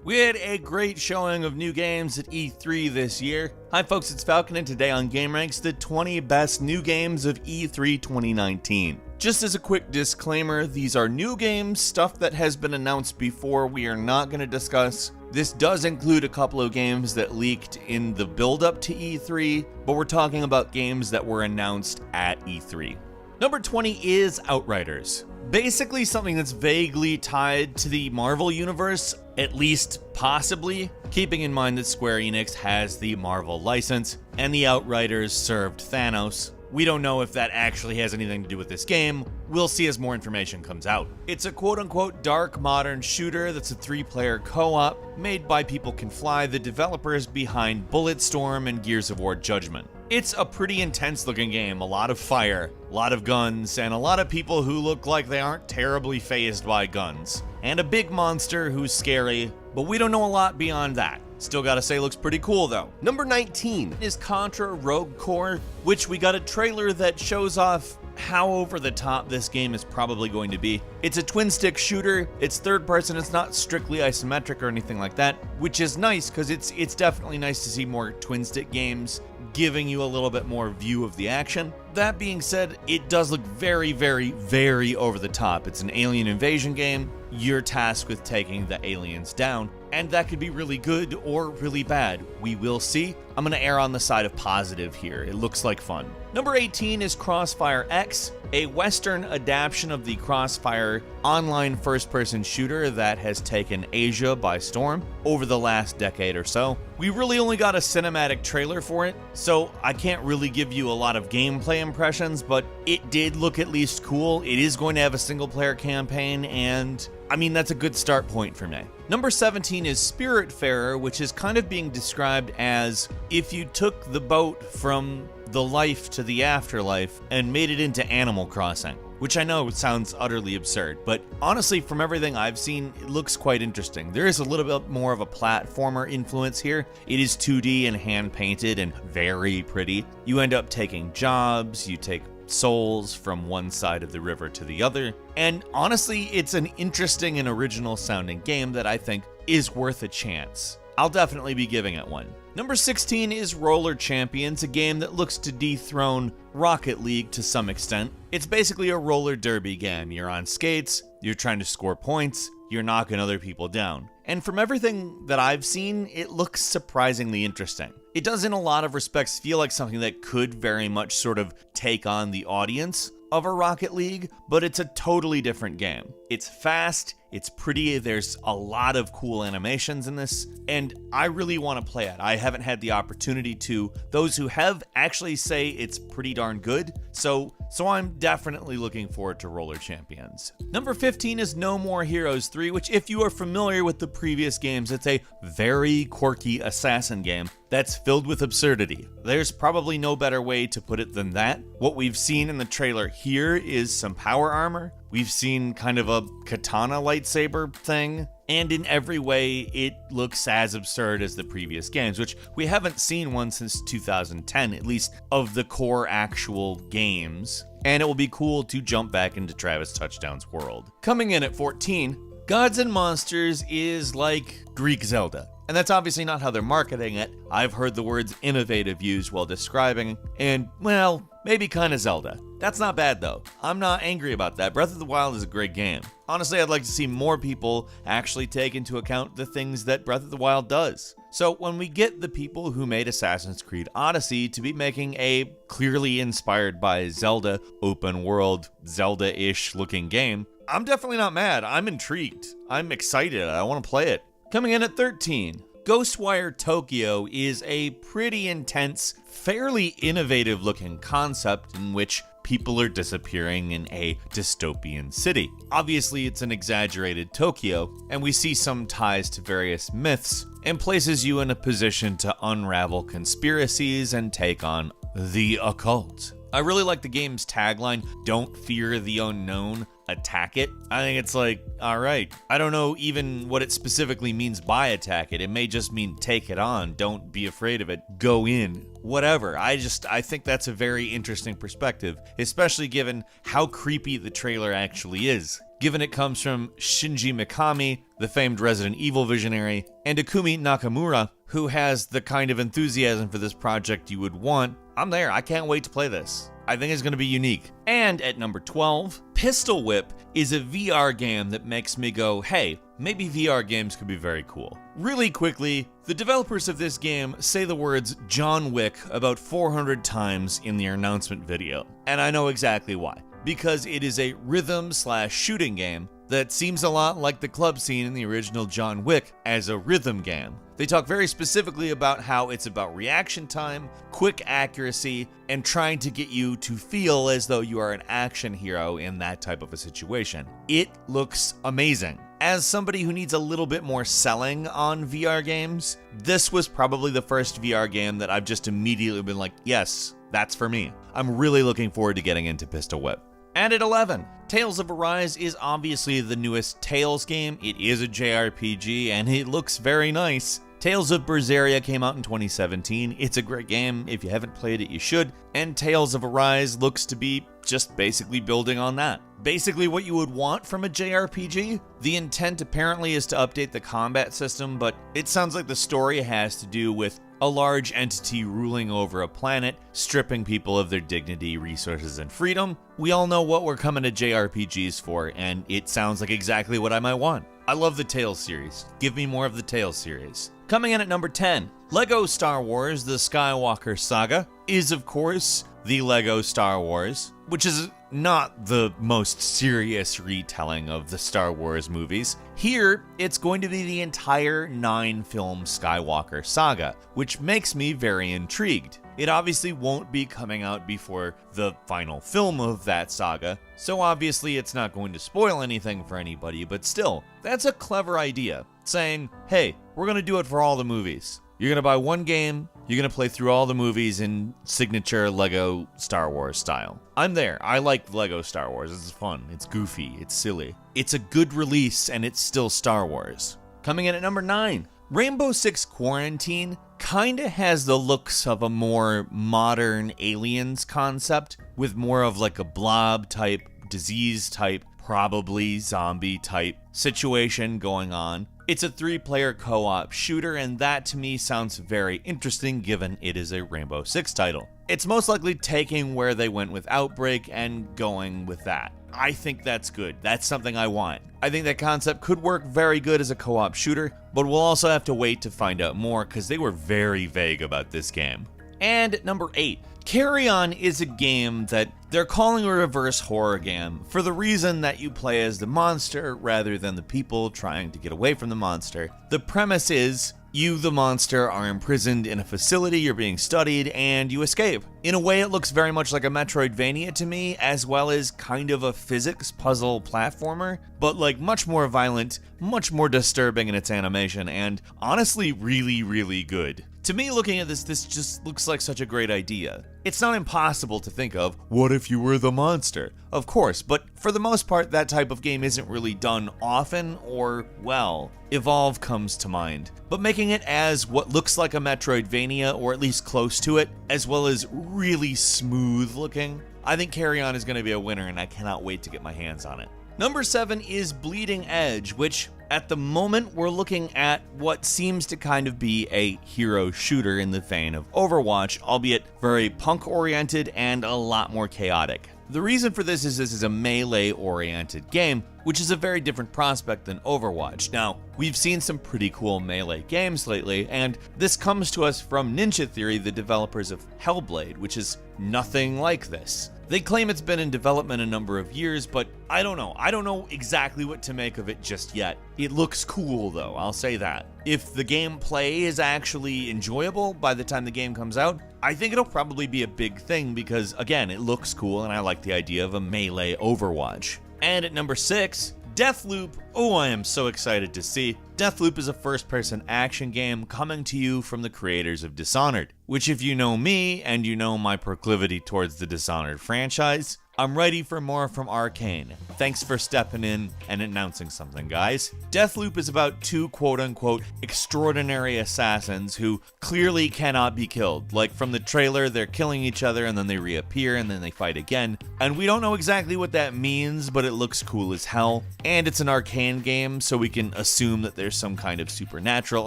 We had a great showing of new games at E3 this year. Hi folks, it's Falcon, and today on GameRanks, the 20 best new games of E3 2019. Just as a quick disclaimer, these are new games, stuff that has been announced before we are not going to discuss. This does include a couple of games that leaked in the build-up to E3, but we're talking about games that were announced at E3. Number 20 is Outriders. Basically something that's vaguely tied to the Marvel universe, at least possibly, keeping in mind that Square Enix has the Marvel license, and the Outriders served Thanos. We don't know if that actually has anything to do with this game. We'll see as more information comes out. It's a quote-unquote dark modern shooter that's a 3-player co-op made by People Can Fly, the developers behind Bulletstorm and Gears of War Judgment. It's a pretty intense looking game, a lot of fire, a lot of guns, and a lot of people who look like they aren't terribly fazed by guns. And a big monster who's scary, but we don't know a lot beyond that. Still gotta say, looks pretty cool though. Number 19 Is Contra Rogue Core, which we got a trailer that shows off how over the top this game is probably going to be. It's a twin stick shooter, it's third person, it's not strictly isometric or anything like that, which is nice because it's definitely nice to see more twin stick games giving you a little bit more view of the action. That being said, it does look very, very, very over the top. It's an alien invasion game. You're tasked with taking the aliens down, and that could be really good or really bad. We will see. I'm going to err on the side of positive here. It looks like fun. Number 18 is Crossfire X, a Western adaptation of the Crossfire online first-person shooter that has taken Asia by storm over the last decade or so. We really only got a cinematic trailer for it, so I can't really give you a lot of gameplay impressions, but it did look at least cool. It is going to have a single-player campaign, and I mean, that's a good start point for me. Number 17 is Spiritfarer, which is kind of being described as if you took the boat from the life to the afterlife and made it into Animal Crossing, which I know sounds utterly absurd, but honestly, from everything I've seen, it looks quite interesting. There is a little bit more of a platformer influence here. It is 2D and hand-painted and very pretty. You end up taking jobs, you take souls from one side of the river to the other, and honestly, it's an interesting and original sounding game that I think is worth a chance. I'll definitely be giving it one. Number 16 is Roller Champions, a game that looks to dethrone Rocket League to some extent. It's basically a roller derby game. You're on skates, you're trying to score points, you're knocking other people down. And from everything that I've seen, it looks surprisingly interesting. It does in a lot of respects feel like something that could very much sort of take on the audience of a Rocket League, but it's a totally different game. It's fast, it's pretty, there's a lot of cool animations in this, and I really want to play it. I haven't had the opportunity to. Those who have actually say it's pretty darn good, so I'm definitely looking forward to Roller Champions. Number 15 is No More Heroes 3, which if you are familiar with the previous games, it's a very quirky assassin game that's filled with absurdity. There's probably no better way to put it than that. What we've seen in the trailer here is some power armor. We've seen kind of a katana lightsaber thing, and in every way, it looks as absurd as the previous games, which we haven't seen one since 2010, at least of the core actual games, and it will be cool to jump back into Travis Touchdown's world. Coming in at 14, Gods and Monsters is like Greek Zelda. And that's obviously not how they're marketing it. I've heard the words innovative used while describing, and, well, maybe kinda Zelda. That's not bad though. I'm not angry about that. Breath of the Wild is a great game. Honestly, I'd like to see more people actually take into account the things that Breath of the Wild does. So when we get the people who made Assassin's Creed Odyssey to be making a clearly inspired by Zelda, open world, Zelda-ish looking game, I'm definitely not mad. I'm intrigued. I'm excited. I want to play it. Coming in at 13, Ghostwire Tokyo is a pretty intense, fairly innovative looking concept in which people are disappearing in a dystopian city. Obviously, it's an exaggerated Tokyo, and we see some ties to various myths, and places you in a position to unravel conspiracies and take on the occult. I really like the game's tagline, "Don't fear the unknown, attack it." I think it's like, alright, I don't know even what it specifically means by attack it. It may just mean take it on, don't be afraid of it, go in, whatever. I think that's a very interesting perspective, especially given how creepy the trailer actually is. given it comes from Shinji Mikami, the famed Resident Evil visionary, and Akumi Nakamura, who has the kind of enthusiasm for this project you would want. I'm there. I can't wait to play this. I think it's going to be unique. And at number 12, Pistol Whip is a VR game that makes me go, hey, maybe VR games could be very cool. Really quickly, the developers of this game say the words John Wick about 400 times in their announcement video. And I know exactly why. Because it is a rhythm/shooting game that seems a lot like the club scene in the original John Wick as a rhythm game. They talk very specifically about how it's about reaction time, quick accuracy, and trying to get you to feel as though you are an action hero in that type of a situation. It looks amazing. As somebody who needs a little bit more selling on VR games, this was probably the first VR game that I've just immediately been like, yes, that's for me. I'm really looking forward to getting into Pistol Whip. And at 11, Tales of Arise is obviously the newest Tales game. It is a JRPG and it looks very nice. Tales of Berseria came out in 2017. It's a great game. If you haven't played it, you should. And Tales of Arise looks to be just basically building on that. Basically what you would want from a JRPG. The intent apparently is to update the combat system, but it sounds like the story has to do with a large entity ruling over a planet, stripping people of their dignity, resources, and freedom. We all know what we're coming to JRPGs for, and it sounds like exactly what I might want. I love the Tales series. Give me more of the Tales series. Coming in at number 10, LEGO Star Wars: The Skywalker Saga is, of course, the LEGO Star Wars, which is not the most serious retelling of the Star Wars movies. Here, it's going to be the entire 9-film Skywalker saga, which makes me very intrigued. It obviously won't be coming out before the final film of that saga, so obviously it's not going to spoil anything for anybody, but still, that's a clever idea, saying, hey, we're going to do it for all the movies. You're going to buy one game, you're going to play through all the movies in signature LEGO Star Wars style. I'm there. I like LEGO Star Wars. It's fun. It's goofy. It's silly. It's a good release, and it's still Star Wars. Coming in at number 9, Rainbow Six Quarantine kinda has the looks of a more modern Aliens concept, with more of like a blob type, disease type, probably zombie type situation going on. It's a 3-player co-op shooter, and that to me sounds very interesting given it is a Rainbow Six title. It's most likely taking where they went with Outbreak and going with that. I think that's good. That's something I want. I think that concept could work very good as a co-op shooter, but we'll also have to wait to find out more because they were very vague about this game. And at number 8, Carry On is a game that they're calling a reverse horror game for the reason that you play as the monster rather than the people trying to get away from the monster. The premise is you, the monster, are imprisoned in a facility, you're being studied, and you escape. In a way, it looks very much like a Metroidvania to me, as well as kind of a physics puzzle platformer, but like much more violent, much more disturbing in its animation, and honestly really, really good. To me, looking at this just looks like such a great idea. It's not impossible to think of, what if you were the monster? Of course, but for the most part, that type of game isn't really done often or well. Evolve comes to mind. But making it as what looks like a Metroidvania, or at least close to it, as well as really smooth looking, I think Carry On is going to be a winner, and I cannot wait to get my hands on it. Number 7 is Bleeding Edge, which at the moment we're looking at what seems to kind of be a hero shooter in the vein of Overwatch, albeit very punk-oriented and a lot more chaotic. The reason for this is a melee-oriented game, which is a very different prospect than Overwatch. Now, we've seen some pretty cool melee games lately, and this comes to us from Ninja Theory, the developers of Hellblade, which is nothing like this. They claim it's been in development a number of years, but I don't know. I don't know exactly what to make of it just yet. It looks cool though, I'll say that. If the gameplay is actually enjoyable by the time the game comes out, I think it'll probably be a big thing because, again, it looks cool and I like the idea of a melee Overwatch. And at number 6, Deathloop. Oh, I am so excited to see. Deathloop is a first-person action game coming to you from the creators of Dishonored, which if you know me and you know my proclivity towards the Dishonored franchise, I'm ready for more from Arcane. Thanks for stepping in and announcing something, guys. Deathloop is about two quote-unquote extraordinary assassins who clearly cannot be killed. Like from the trailer, they're killing each other and then they reappear and then they fight again. And we don't know exactly what that means, but it looks cool as hell. And it's an Arcane game, so we can assume that there's some kind of supernatural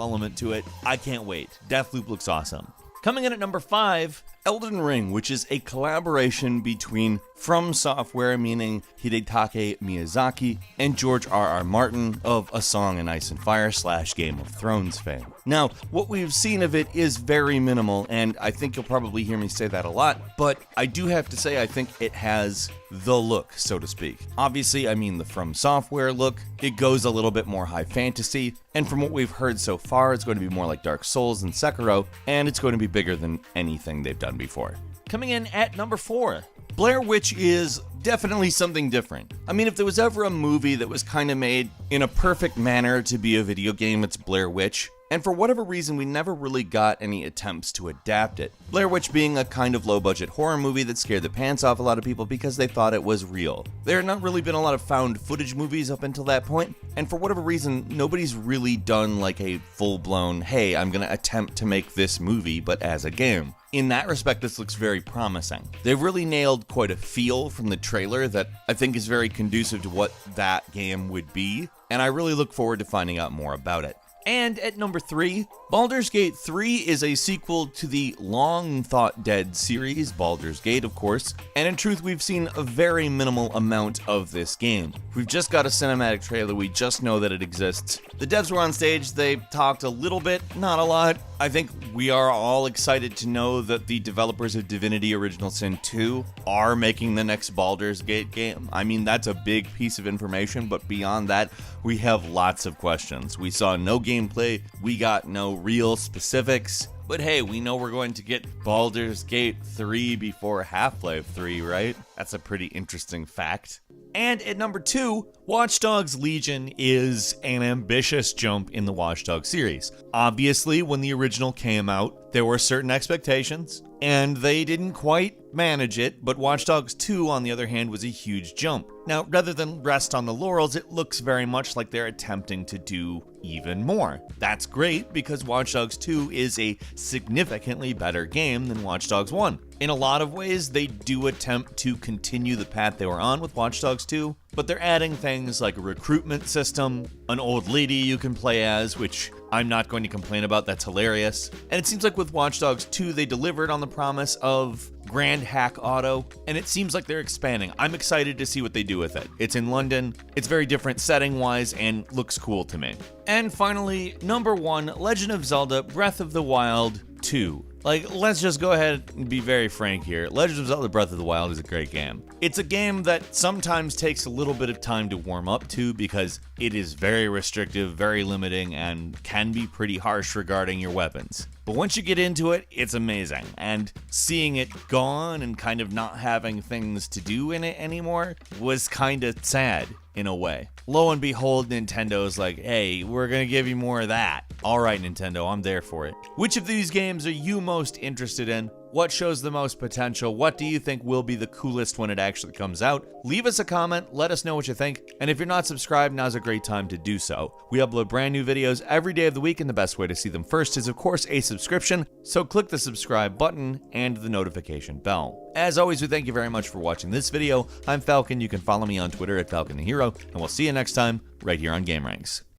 element to it. I can't wait. Deathloop looks awesome. Coming in at number 5, Elden Ring, which is a collaboration between From Software, meaning Hidetaka Miyazaki, and George R.R. Martin of A Song in Ice and Fire / Game of Thrones fame. Now, what we've seen of it is very minimal, and I think you'll probably hear me say that a lot, but I do have to say I think it has the look, so to speak. Obviously, I mean the From Software look. It goes a little bit more high fantasy, and from what we've heard so far, it's going to be more like Dark Souls and Sekiro, and it's going to be bigger than anything they've done before. Coming in at number 4, Blair Witch is definitely something different. I mean, if there was ever a movie that was kind of made in a perfect manner to be a video game, it's Blair Witch. And for whatever reason, we never really got any attempts to adapt it. Blair Witch being a kind of low-budget horror movie that scared the pants off a lot of people because they thought it was real. There had not really been a lot of found footage movies up until that point, and for whatever reason, nobody's really done like a full-blown, hey, I'm gonna attempt to make this movie, but as a game. In that respect, this looks very promising. They've really nailed quite a feel from the trailer that I think is very conducive to what that game would be, and I really look forward to finding out more about it. And at number 3, Baldur's Gate 3 is a sequel to the long-thought-dead series, Baldur's Gate, of course, and in truth, we've seen a very minimal amount of this game. We've just got a cinematic trailer, we just know that it exists. The devs were on stage, they talked a little bit, not a lot. I think we are all excited to know that the developers of Divinity Original Sin 2 are making the next Baldur's Gate game. I mean, that's a big piece of information, but beyond that, we have lots of questions. We saw no gameplay, we got no real specifics, but hey, we know we're going to get Baldur's Gate 3 before Half-Life 3, right? That's a pretty interesting fact. And at number 2, Watch Dogs Legion is an ambitious jump in the Watch Dogs series. Obviously, when the original came out, there were certain expectations, and they didn't quite manage it, but Watch Dogs 2, on the other hand, was a huge jump. Now, rather than rest on the laurels, it looks very much like they're attempting to do even more. That's great, because Watch Dogs 2 is a significantly better game than Watch Dogs 1. In a lot of ways, they do attempt to continue the path they were on with Watch Dogs 2, but they're adding things like a recruitment system, an old lady you can play as, which I'm not going to complain about, that's hilarious. And it seems like with Watch Dogs 2, they delivered on the promise of Grand Hack Auto, and it seems like they're expanding. I'm excited to see what they do with it. It's in London, it's very different setting-wise, and looks cool to me. And finally, number 1, Legend of Zelda Breath of the Wild 2. Like, let's just go ahead and be very frank here. Legend of Zelda Breath of the Wild is a great game. It's a game that sometimes takes a little bit of time to warm up to because it is very restrictive, very limiting, and can be pretty harsh regarding your weapons. But once you get into it, it's amazing. And seeing it gone and kind of not having things to do in it anymore was kind of sad in a way. Lo and behold, Nintendo's like, hey, we're gonna give you more of that. All right, Nintendo, I'm there for it. Which of these games are you most interested in? What shows the most potential? What do you think will be the coolest when it actually comes out? Leave us a comment, let us know what you think, and if you're not subscribed, now's a great time to do so. We upload brand new videos every day of the week, and the best way to see them first is, of course, a subscription, so click the subscribe button and the notification bell. As always, we thank you very much for watching this video. I'm Falcon, you can follow me on Twitter at FalconTheHero, and we'll see you next time, right here on GameRanks.